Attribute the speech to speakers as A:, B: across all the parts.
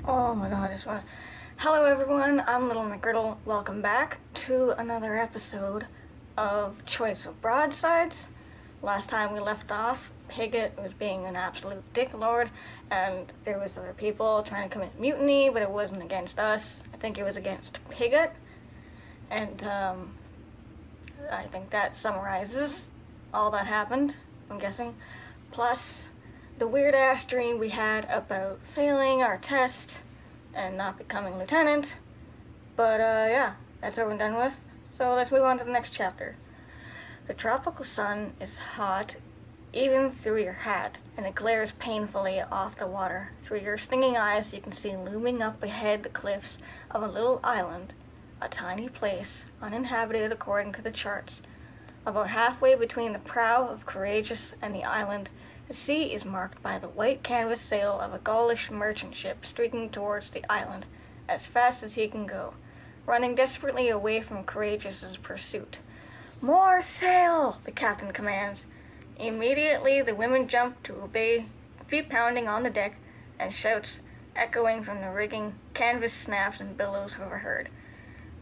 A: Oh my god, this one. Hello everyone, I'm Little McGriddle. Welcome back to another episode of Choice of Broadsides. Last time we left off, Pigott was being an absolute dicklord, and there was other people trying to commit mutiny, but it wasn't against us. I think it was against Pigott. And I think that summarizes all that happened, I'm guessing. Plus the weird-ass dream we had about failing our test and not becoming lieutenant. But, yeah, that's over and done with. So let's move on to the next chapter. The tropical sun is hot even through your hat, and it glares painfully off the water. Through your stinging eyes, you can see looming up ahead the cliffs of a little island, a tiny place, uninhabited according to the charts. About halfway between the prow of Courageous and the island, the sea is marked by the white canvas sail of a Gaulish merchant ship streaking towards the island as fast as he can go, running desperately away from Courageous's pursuit. "More sail!" the captain commands. Immediately the women jump to obey, feet pounding on the deck, and shouts echoing from the rigging, canvas snaps and billows overheard.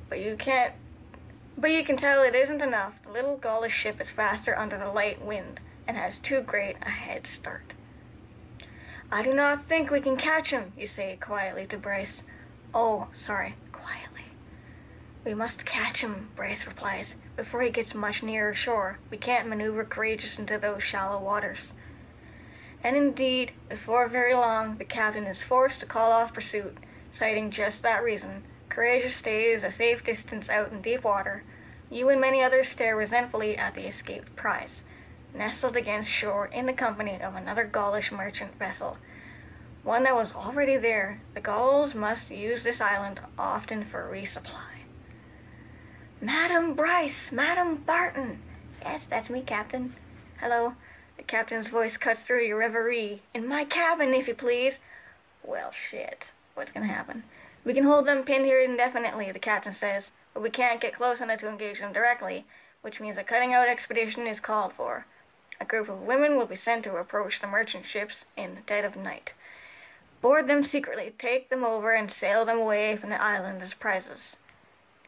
A: But you can tell it isn't enough. The little Gaulish ship is faster under the light wind, and has too great a head start. "I do not think we can catch him," you say quietly to Bryce. "Oh, sorry, quietly." "We must catch him," Bryce replies, "before he gets much nearer shore. We can't maneuver Courageous into those shallow waters." And indeed, before very long, the captain is forced to call off pursuit, citing just that reason. Courageous stays a safe distance out in deep water. You and many others stare resentfully at the escaped prize, nestled against shore in the company of another Gaulish merchant vessel, one that was already there. The Gauls must use this island often for resupply. "Madam Bryce! Madam Barton!" "Yes, that's me, Captain." "Hello." The captain's voice cuts through your reverie. "In my cabin, if you please." "Well, shit. What's gonna happen?" "We can hold them pinned here indefinitely," the captain says, "but we can't get close enough to engage them directly, which means a cutting-out expedition is called for. A group of women will be sent to approach the merchant ships in the dead of night. Board them secretly, take them over, and sail them away from the island as prizes.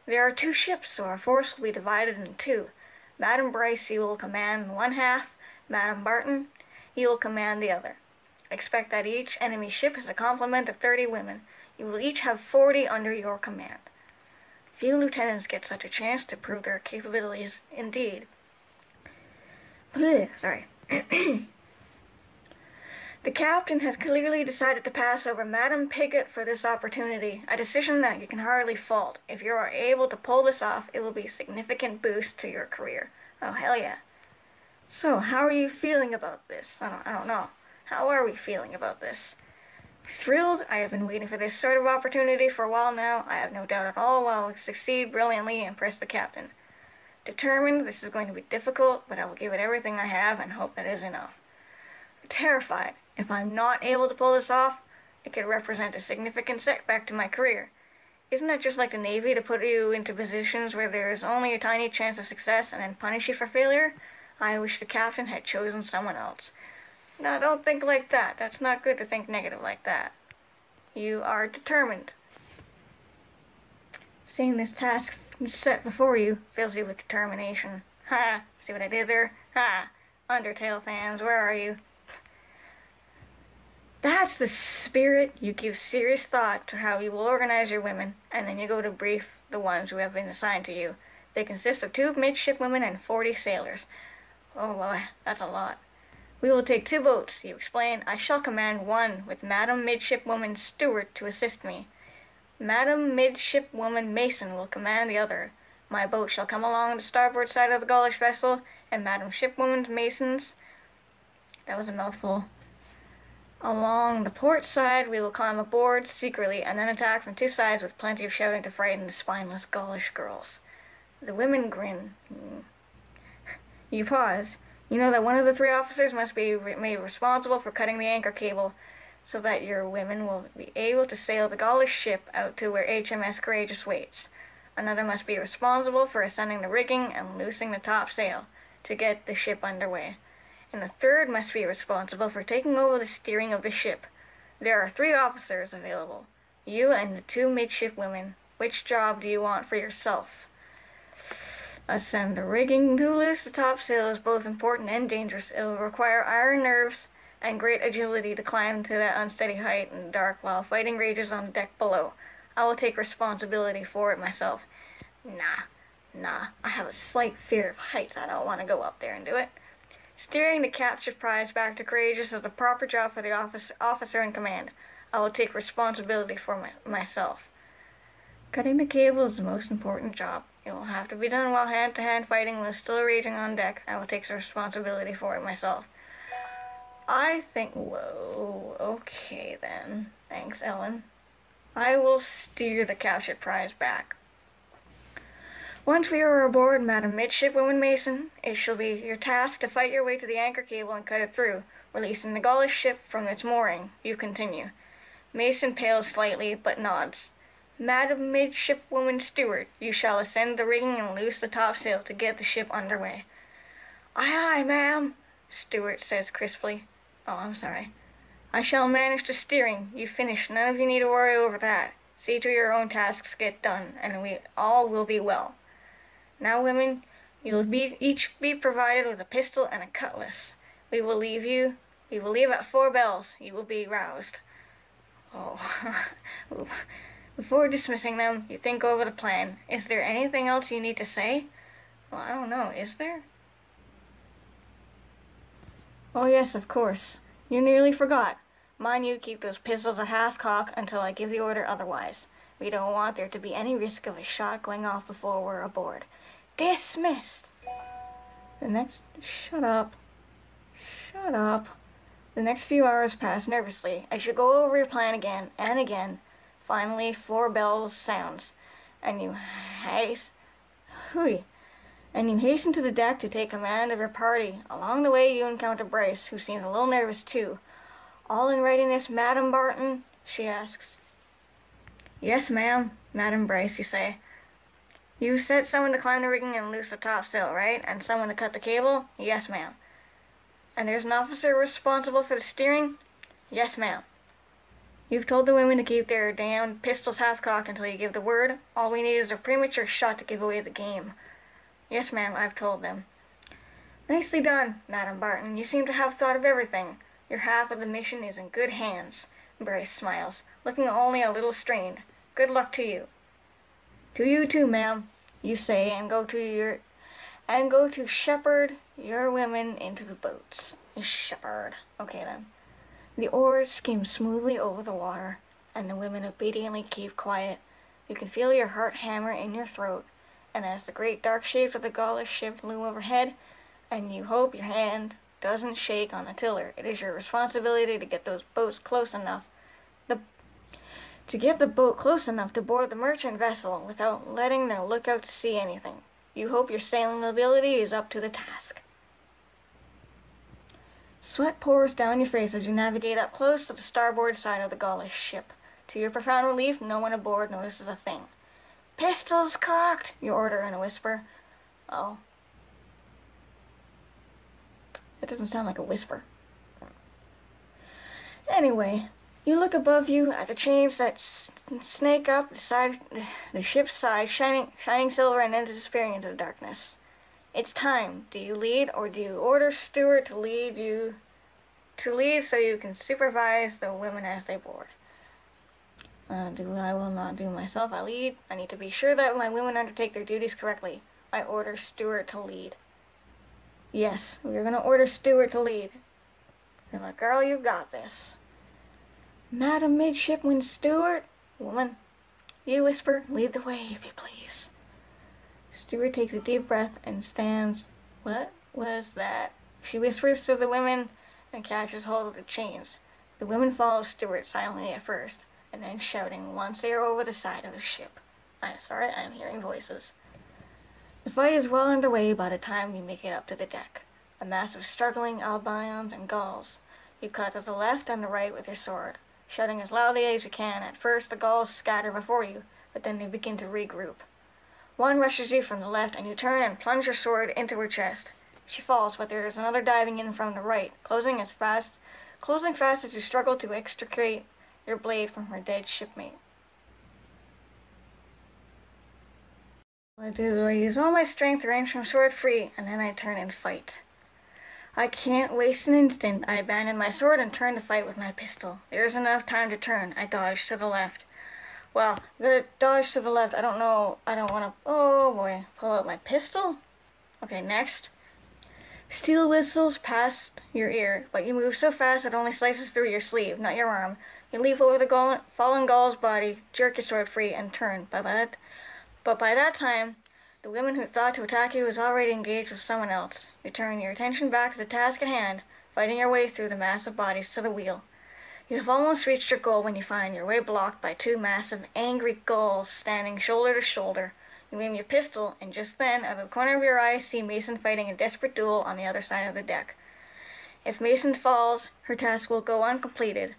A: There are 2 ships, so our force will be divided in 2. Madam Bryce, you will command one half. Madam Barton, you will command the other. Expect that each enemy ship has a complement of 30 women. You will each have 40 under your command." Few lieutenants get such a chance to prove their capabilities, indeed. Sorry. The captain has clearly decided to pass over Madam Pigott for this opportunity, a decision that you can hardly fault. If you are able to pull this off, it will be a significant boost to your career. Oh, hell yeah. So, how are you feeling about this? I don't know. How are we feeling about this? Thrilled. I have been waiting for this sort of opportunity for a while now. I have no doubt at all I'll succeed brilliantly and impress the captain. Determined. This is going to be difficult, but I will give it everything I have and hope that is enough. Terrified. If I'm not able to pull this off, it could represent a significant setback to my career. Isn't it just like the Navy to put you into positions where there is only a tiny chance of success and then punish you for failure? I wish the captain had chosen someone else. No, don't think like that. That's not good to think negative like that. You are determined. Seeing this task set before you fills you with determination. Ha! See what I did there? Ha! Undertale fans, where are you? That's the spirit. You give serious thought to how you will organize your women, and then you go to brief the ones who have been assigned to you. They consist of 2 midshipwomen and 40 sailors. Oh boy, that's a lot. "We will take 2 boats," you explain. "I shall command one, with Madam Midshipwoman Stewart to assist me. Madam Midshipwoman Mason will command the other. My boat shall come along the starboard side of the Gaulish vessel, and Madam Shipwoman Mason's—" that was a mouthful. "Along the port side, we will climb aboard secretly, and then attack from 2 sides with plenty of shouting to frighten the spineless Gaulish girls." The women grin. You pause. You know that one of the 3 officers must be made responsible for cutting the anchor cable, so that your women will be able to sail the Gaulish ship out to where HMS Courageous waits. Another must be responsible for ascending the rigging and loosing the top sail to get the ship underway. And the 3rd must be responsible for taking over the steering of the ship. There are 3 officers available. You and the 2 midshipwomen. Which job do you want for yourself? Ascend the rigging. To loose the topsail is both important and dangerous. It will require iron nerves and great agility to climb to that unsteady height in the dark while fighting rages on the deck below. I will take responsibility for it myself. Nah, I have a slight fear of heights. I don't want to go up there and do it. Steering the captured prize back to Courageous is the proper job for the officer in command. I will take responsibility for myself. Cutting the cable is the most important job. It will have to be done while hand-to-hand fighting was still raging on deck. I will take responsibility for it myself. I think... Whoa, okay then. Thanks, Ellen. I will steer the captured prize back. Once we are aboard, Madam Midshipwoman Mason, it shall be your task to fight your way to the anchor cable and cut it through, releasing the Gaulish ship from its mooring. You continue. Mason pales slightly, but nods. Madam Midshipwoman Stewart, you shall ascend the rigging and loose the topsail to get the ship underway. Aye, ma'am, Stewart says crisply. Oh, I'm sorry. I shall manage the steering. You finish. None of you need to worry over that. See to your own tasks get done, and we all will be well. Now, women, you'll each be provided with a pistol and a cutlass. We will leave at 4 bells. You will be roused. Oh. Before dismissing them, you think over the plan. Is there anything else you need to say? Well, I don't know. Is there? Oh, yes, of course. You nearly forgot. Mind you, keep those pistols at half-cock until I give the order otherwise. We don't want there to be any risk of a shot going off before we're aboard. Dismissed! Shut up. The next few hours pass nervously as you go over your plan again and again. Finally, 4 bells sounds, and you hasten to the deck to take command of your party. Along the way, you encounter Bryce, who seems a little nervous too. All in readiness, Madam Barton? She asks. Yes, ma'am, Madam Bryce, you say. You set someone to climb the rigging and loose the topsail, right? And someone to cut the cable? Yes, ma'am. And there's an officer responsible for the steering? Yes, ma'am. You've told the women to keep their damn pistols half-cocked until you give the word. All we need is a premature shot to give away the game. Yes, ma'am, I've told them. Nicely done, Madam Barton. You seem to have thought of everything. Your half of the mission is in good hands. Bryce smiles, looking only a little strained. Good luck to you. To you too, ma'am, you say, and go to shepherd your women into the boats. Shepherd. Okay then. The oars skim smoothly over the water, and the women obediently keep quiet. You can feel your heart hammer in your throat, and as the great dark shape of the Gaulish ship loom overhead, and you hope your hand doesn't shake on the tiller, it is your responsibility to get those boats close enough. To get the boat close enough to board the merchant vessel without letting the lookout see anything. You hope your sailing ability is up to the task. Sweat pours down your face as you navigate up close to the starboard side of the Gaulish ship. To your profound relief, no one aboard notices a thing. Pistols cocked, you order in a whisper. Oh. That doesn't sound like a whisper. Anyway, you look above you at the chains that snake up the ship's side, shining silver and then disappearing into the darkness. It's time. Do you lead, or do you order Stewart to lead so you can supervise the women as they board? I will not do myself. I lead. I need to be sure that my women undertake their duties correctly. I order Stewart to lead. Yes, we're going to order Stewart to lead. You're like, girl, you got this. Madam Midshipman Stewart? Woman, you whisper, lead the way, if you please. Stewart takes a deep breath and stands. What was that? She whispers to the women and catches hold of the chains. The women follow Stewart silently at first, and then shouting once they are over the side of the ship. I'm sorry, I'm hearing voices. The fight is well underway by the time you make it up to the deck. A mass of struggling Albanians and Gauls. You cut to the left and the right with your sword, shouting as loudly as you can. At first the Gauls scatter before you, but then they begin to regroup. One rushes you from the left, and you turn and plunge your sword into her chest. She falls, but there is another diving in from the right, closing fast as you struggle to extricate your blade from her dead shipmate. I do. I use all my strength to range from sword free, and then I turn and fight. I can't waste an instant. I abandon my sword and turn to fight with my pistol. There's enough time to turn. I dodge to the left. Well, the dodge to the left, I don't know. I don't want to. Oh boy. Pull out my pistol. Okay, next. Steel whistles past your ear, but you move so fast it only slices through your sleeve, not your arm. You leap over the fallen Gaul's body, jerk your sword free, and turn. But by that time, the woman who thought to attack you is already engaged with someone else. You turn your attention back to the task at hand, fighting your way through the mass of bodies to the wheel. You have almost reached your goal when you find your way blocked by two massive, angry Gauls standing shoulder to shoulder. You aim your pistol, and just then, out of the corner of your eye, see Mason fighting a desperate duel on the other side of the deck. If Mason falls, her task will go uncompleted.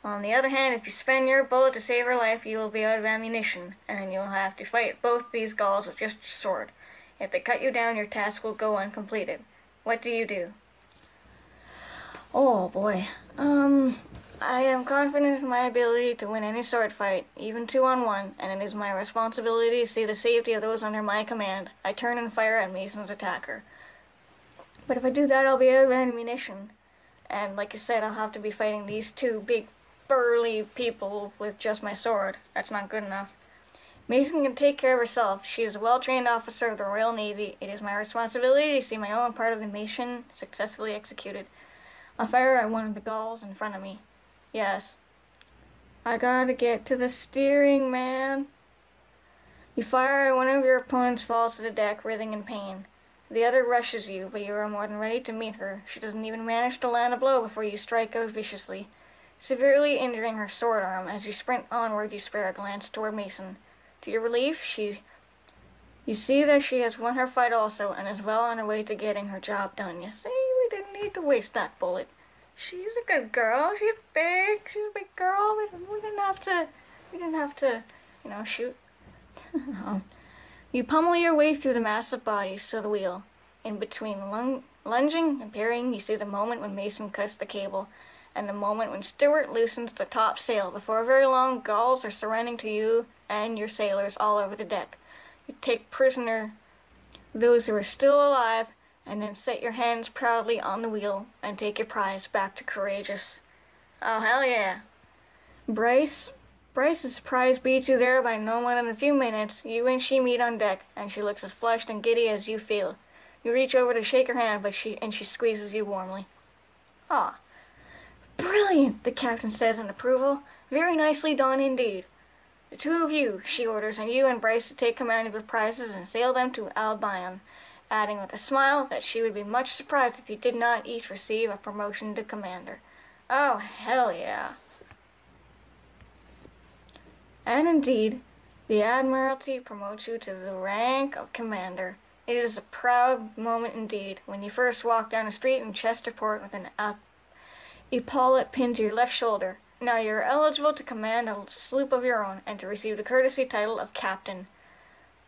A: On the other hand, if you spend your bullet to save her life, you will be out of ammunition, and then you'll have to fight both these Gauls with just your sword. If they cut you down, your task will go uncompleted. What do you do? Oh boy. I am confident in my ability to win any sword fight, even 2-on-1, and it is my responsibility to see the safety of those under my command. I turn and fire at Mason's attacker. But if I do that, I'll be out of ammunition. And like I said, I'll have to be fighting these two big, burly people with just my sword. That's not good enough. Mason can take care of herself. She is a well-trained officer of the Royal Navy. It is my responsibility to see my own part of the mission successfully executed. I fire at one of the Gauls in front of me. Yes. I gotta get to the steering, man. You fire and one of your opponents falls to the deck, writhing in pain. The other rushes you, but you are more than ready to meet her. She doesn't even manage to land a blow before you strike out viciously, severely injuring her sword arm. As you sprint onward, you spare a glance toward Mason. To your relief, you see that she has won her fight also, and is well on her way to getting her job done. You see, we didn't need to waste that bullet. She's a good girl. She's a big girl. We didn't have to, shoot. You pummel your way through the mass of bodies to the wheel. In between lunging and parrying, you see the moment when Mason cuts the cable, and the moment when Stewart loosens the top sail. Before very long, Gauls are surrendering to you and your sailors all over the deck. You take prisoner those who are still alive, and then set your hands proudly on the wheel and take your prize back to Courageous. Oh, hell yeah. Bryce's prize beats you there by no more than a few minutes. You and she meet on deck, and she looks as flushed and giddy as you feel. You reach over to shake her hand, but she squeezes you warmly. Ah, brilliant, the captain says in approval. Very nicely done indeed. The two of you, she orders, and you and Bryce to take command of your prizes and sail them to Albion, adding with a smile that she would be much surprised if you did not each receive a promotion to commander. Oh, hell yeah. And indeed, the Admiralty promotes you to the rank of commander. It is a proud moment indeed when you first walk down the street in Chesterport with an epaulet pinned to your left shoulder. Now you are eligible to command a sloop of your own and to receive the courtesy title of captain.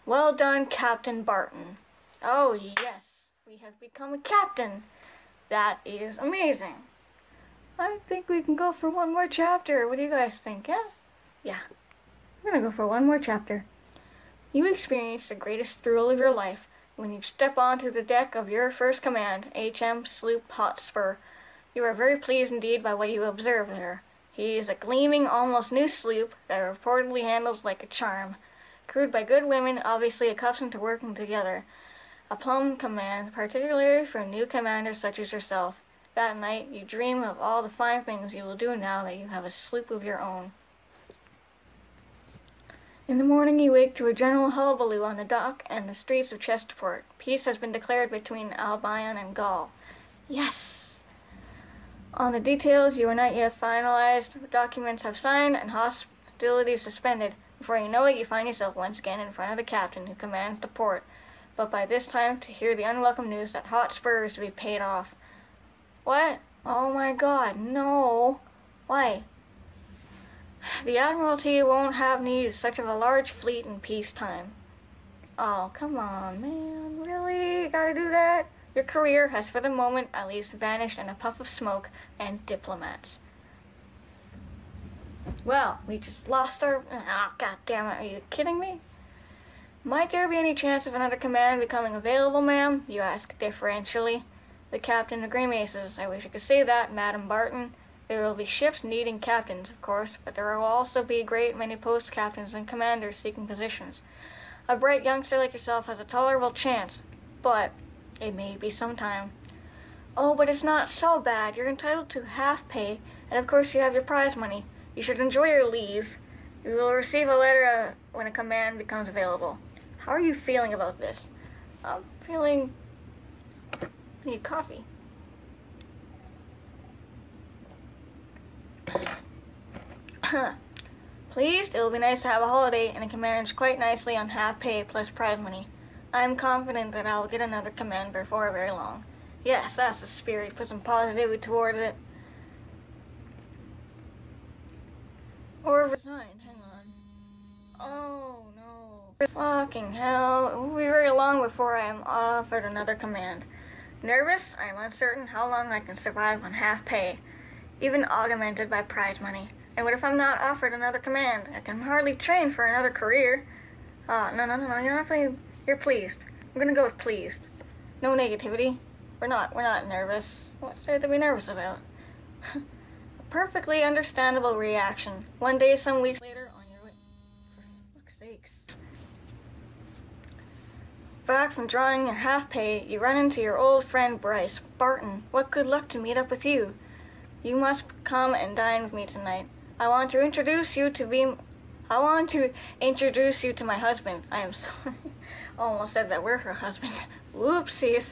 A: Well done, Captain Barton. Oh yes, we have become a captain. That is amazing. I think we can go for one more chapter. What do you guys think? Yeah. We're gonna go for one more chapter. You experience the greatest thrill of your life when you step onto the deck of your first command, H.M. Sloop Hotspur. You are very pleased indeed by what you observe there. He is a gleaming, almost new sloop that reportedly handles like a charm. Crewed by good women, obviously accustomed to working together. A plum command, particularly for new commanders such as yourself. That night, you dream of all the fine things you will do now that you have a sloop of your own. In the morning, you wake to a general hullabaloo on the dock and the streets of Chesterport. Peace has been declared between Albion and Gaul. Yes! On the details, you are not yet finalized. Documents have signed and hostilities suspended. Before you know it, you find yourself once again in front of the captain who commands the port. But by this time, to hear the unwelcome news that Hotspur is to be paid off. What? Oh my god, no. Why? The Admiralty won't have need of such a large fleet in peacetime. Oh, come on, man. Really? You gotta do that? Your career has for the moment at least vanished in a puff of smoke and diplomats. Well, we just lost our... Oh, god damn it. Are you kidding me? Might there be any chance of another command becoming available, ma'am? You ask deferentially. The captain grimaces. I wish I could say that, Madam Barton. There will be ships needing captains, of course, but there will also be a great many post captains and commanders seeking positions. A bright youngster like yourself has a tolerable chance, but it may be some time. Oh, but it's not so bad. You're entitled to half pay, and of course you have your prize money. You should enjoy your leave. You will receive a letter when a command becomes available. How are you feeling about this? I'm feeling... I need coffee. Pleased, it will be nice to have a holiday, and it can manage quite nicely on half pay plus prize money. I am confident that I will get another command before very long. Yes, that's the spirit. Put some positivity toward it. Or resigned. Hang on. Oh no. Fucking hell. It will be very long before I am offered another command. Nervous? I am uncertain how long I can survive on half pay, even augmented by prize money. And what if I'm not offered another command? I can hardly train for another career. No, you're pleased. I'm gonna go with pleased. No negativity. We're not nervous. What's there to be nervous about? A perfectly understandable reaction. One day, some weeks later, on your way. For fuck's sakes. Back from drawing your half pay, you run into your old friend Bryce. Barton, what good luck to meet up with you. You must come and dine with me tonight. I want to introduce you to my husband. I am sorry. Almost said that we're her husband. Whoopsies.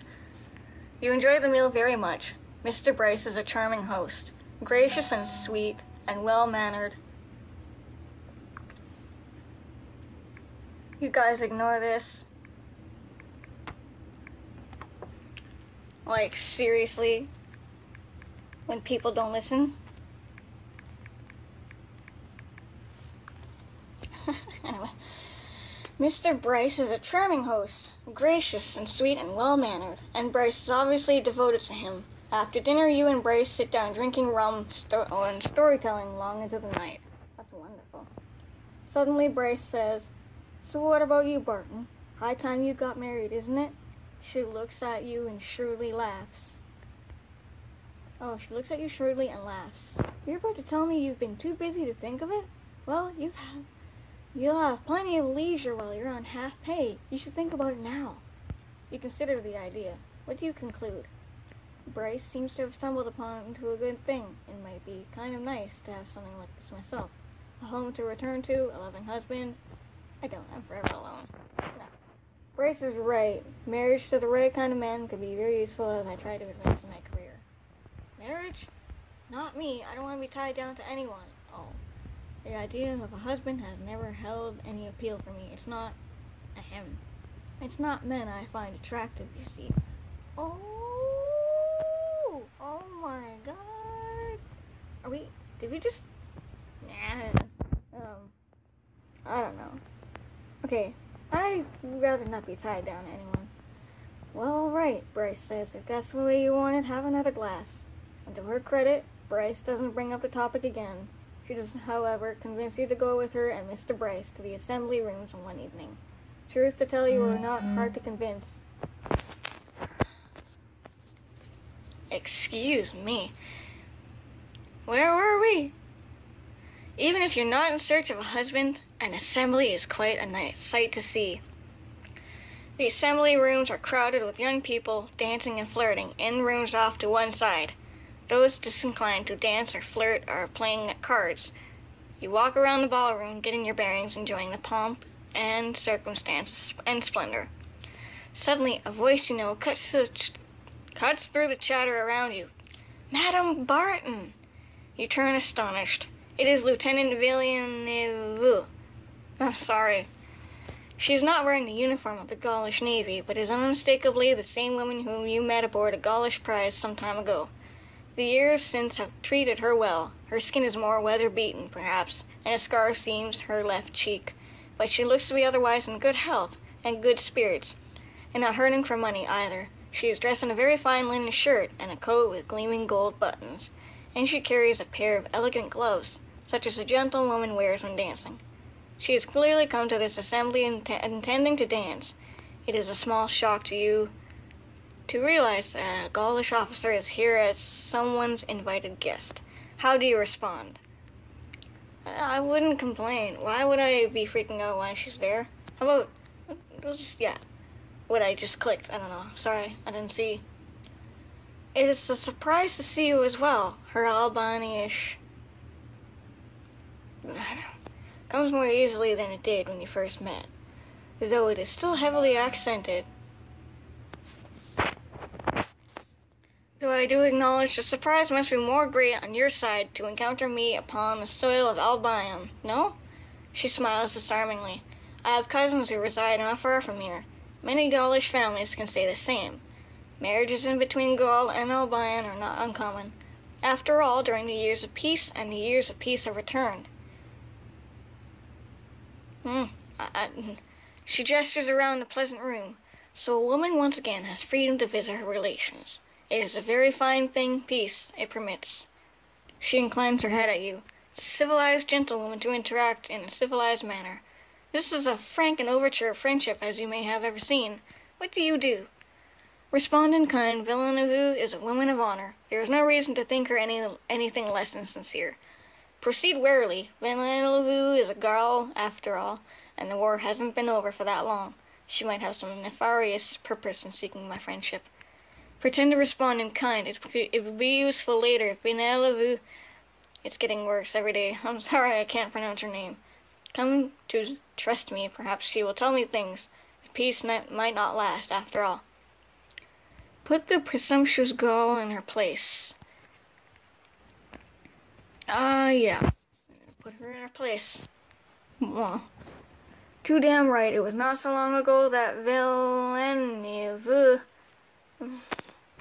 A: You enjoy the meal very much. Mr. Bryce is a charming host, gracious and sweet and well-mannered. You guys ignore this. Like, seriously? When people don't listen? Anyway, Mr. Bryce is a charming host, gracious and sweet and well-mannered, and Bryce is obviously devoted to him. After dinner, you and Bryce sit down drinking rum and storytelling long into the night. That's wonderful. Suddenly, Bryce says, "So what about you, Barton? High time you got married, isn't it?" She looks at you and shrewdly laughs. Oh, she looks at you shrewdly and laughs. You're about to tell me you've been too busy to think of it? Well, you'll have plenty of leisure while you're on half pay. You should think about it now. You consider the idea. What do you conclude? Bryce seems to have stumbled into a good thing. It might be kind of nice to have something like this myself. A home to return to, a loving husband. I'm forever alone. No. Bryce is right. Marriage to the right kind of man could be very useful as I try to advance in my career. Marriage? Not me. I don't want to be tied down to anyone. Oh. The idea of a husband has never held any appeal for me. It's not him. It's not men I find attractive, you see. Oh my god. Did we just... I don't know. Okay, I'd rather not be tied down to anyone. Well, alright, Bryce says. If that's the way you want it, have another glass. And to her credit, Bryce doesn't bring up the topic again. She does, however, convince you to go with her and Mr. Bryce to the assembly rooms one evening. Truth to tell, you were not hard to convince. Excuse me. Where were we? Even if you're not in search of a husband, an assembly is quite a nice sight to see. The assembly rooms are crowded with young people dancing and flirting, in rooms off to one side. Those disinclined to dance or flirt are playing at cards. You walk around the ballroom, getting your bearings, enjoying the pomp and circumstance and splendor. Suddenly, a voice you know cuts through the chatter around you. Madame Barton! You turn astonished. It is Lieutenant Villeneuve. I'm sorry. She is not wearing the uniform of the Gaulish Navy, but is unmistakably the same woman whom you met aboard a Gaulish prize some time ago. The years since have treated her well. Her skin is more weather-beaten, perhaps, and a scar seams her left cheek. But she looks to be otherwise in good health and good spirits, and not hurting for money either. She is dressed in a very fine linen shirt and a coat with gleaming gold buttons, and she carries a pair of elegant gloves, such as a gentlewoman wears when dancing. She has clearly come to this assembly intending to dance. It is a small shock to you to realize that a Gaulish officer is here as someone's invited guest. How do you respond? I wouldn't complain. Why would I be freaking out while she's there? How about, what I just clicked. I don't know. Sorry, I didn't see. It is a surprise to see you as well. Her Albany-ish comes more easily than it did when you first met, though it is still heavily accented. Though I do acknowledge the surprise must be more great on your side to encounter me upon the soil of Albion, no? She smiles disarmingly. I have cousins who reside not far from here. Many Gaulish families can say the same. Marriages in between Gaul and Albion are not uncommon. After all, during the years of peace, and the years of peace have returned. She gestures around the pleasant room. So a woman once again has freedom to visit her relations. It is a very fine thing, peace, it permits. She inclines her head at you. Civilized gentlewoman to interact in a civilized manner. This is as frank an overture of friendship as you may have ever seen. What do you do? Respond in kind. Villeneuve is a woman of honor. There is no reason to think her anything less than sincere. Proceed warily. Villeneuve is a girl, after all, and the war hasn't been over for that long. She might have some nefarious purpose in seeking my friendship. Pretend to respond in kind. It would be useful later if Villeneuve... It's getting worse every day. I'm sorry I can't pronounce her name. Come to trust me. Perhaps she will tell me things. The peace might not last, after all. Put the presumptuous Gaul in her place. Yeah. Put her in her place. Well, too damn right. It was not so long ago that Villeneuve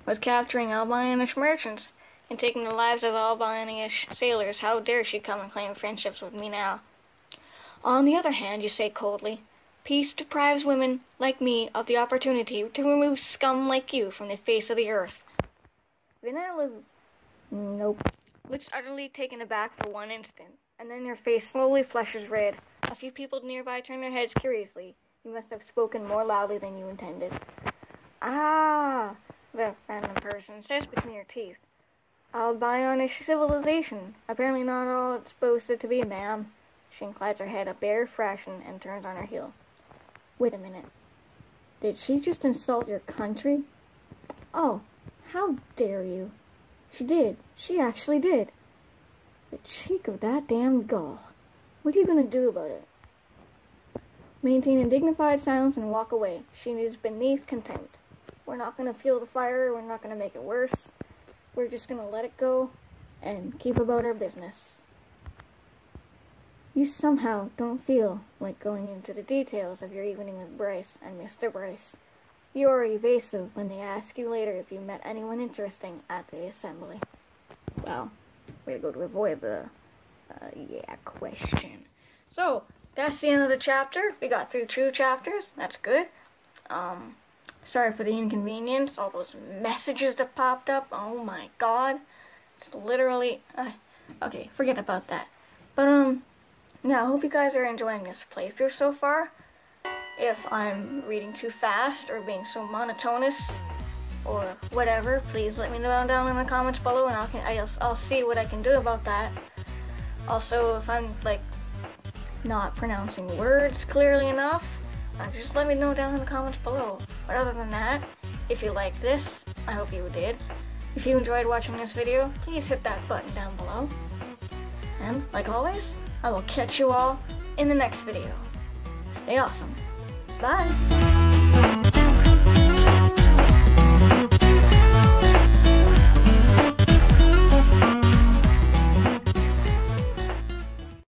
A: was capturing Albanish merchants and taking the lives of Albanish sailors. How dare she come and claim friendships with me now? On the other hand, you say coldly, peace deprives women like me of the opportunity to remove scum like you from the face of the earth. Villeneuve, nope, looks utterly taken aback for one instant, and then your face slowly flushes red. A few people nearby turn their heads curiously. You must have spoken more loudly than you intended. Ah, the random person says between your teeth. Albionish civilization. Apparently not all it's boasted to be, ma'am. She inclines her head a bare fraction and turns on her heel. Wait a minute. Did she just insult your country? Oh, how dare you? She did. She actually did. The cheek of that damned Gaul. What are you going to do about it? Maintain a dignified silence and walk away. She is beneath contempt. We're not going to fuel the fire. We're not going to make it worse. We're just going to let it go and keep about our business. You somehow don't feel like going into the details of your evening with Bryce and Mr. Bryce. You are evasive when they ask you later if you met anyone interesting at the assembly. Well, way to go to avoid the, question. So, that's the end of the chapter. We got through 2 chapters. That's good. Sorry for the inconvenience. All those messages that popped up. Oh my god. It's literally... okay, forget about that. But, yeah, I hope you guys are enjoying this playthrough so far. If I'm reading too fast or being so monotonous or whatever, please let me know down in the comments below, and I'll see what I can do about that. Also, if I'm like not pronouncing words clearly enough, just let me know down in the comments below. But other than that, if you like this, I hope you did. If you enjoyed watching this video, please hit that button down below. And like always, I will catch you all in the next video. Stay awesome. Bye!